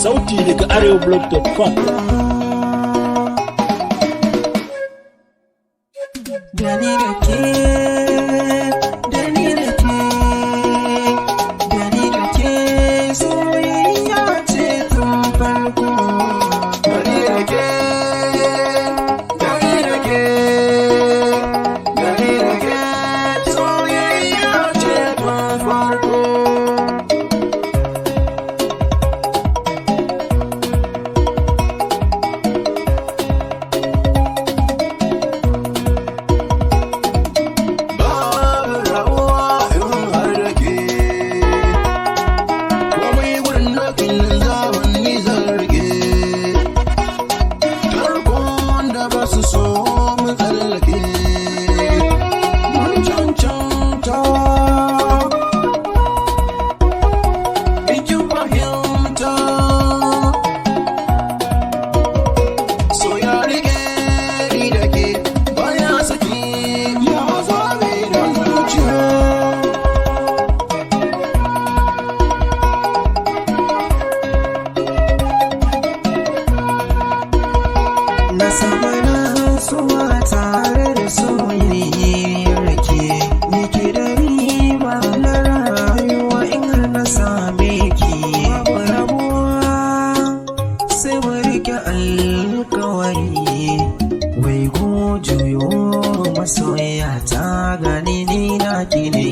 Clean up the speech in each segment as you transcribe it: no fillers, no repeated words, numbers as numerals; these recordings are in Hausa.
Sauti daga arewablog.com. Dani da ke, Dani da ke, Dani da ke, soyayya ce tun farko. Dani da ke, Dani da ke, Dani da ke, soyayya ce tun farko. Na saba na suwa tare da soyayyar ke, ni ke da riba na rayuwa in har na same ki. Babu rabuwa sai mu rike alkawari, wai juyo masoya ta gani ni na ki ne.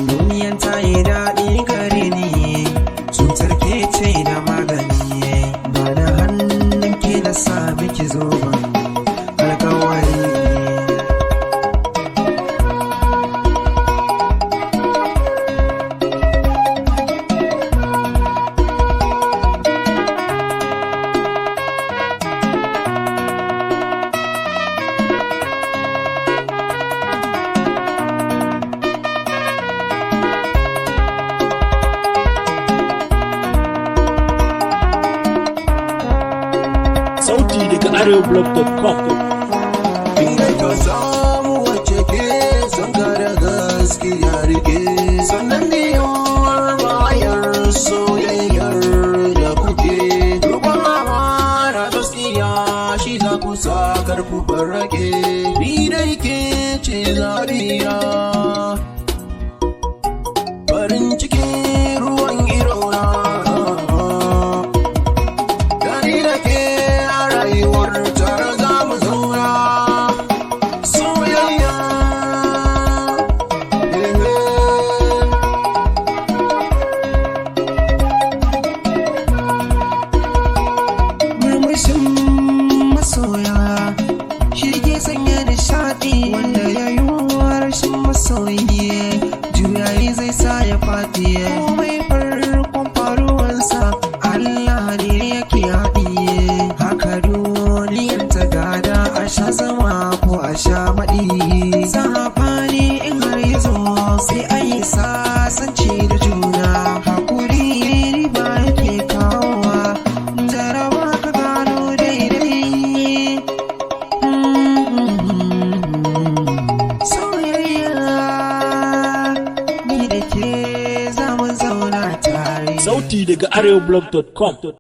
Duniyan ta yi daɗi gare ni, cutar ke ce da magani, ba da hannun ke na sami ki zo ba alkawari. Sauti daga arewablog.com. Inda ka samu wacce ke son ka da gaskiya rike, sannan biyuwar bayar soyayyar da kuke. Rukun amana gaskiya shi za ku sa karku farrake, ni dai ke ce zabiya. Farin ciki ruwan idona, Dani da ke a rayuwar tare za mu zauna. Soyayya murmushin masoya shi ke sanya nishaɗi, wanda ya yi rashin masoyi juyayi zai sa ya faɗi. Komai farkon faruwarsa Allah ne yake haɗiye, haka duniyar ta gada a sha zama ko a sha maɗi. Saɓani in har ya zo sai a yi sasanci da juna, hakuri riba yake kawowa, jaraba ka gano daidai. Soyayya ni da ke za mu zauna tare. Sauti daga arewablog.com.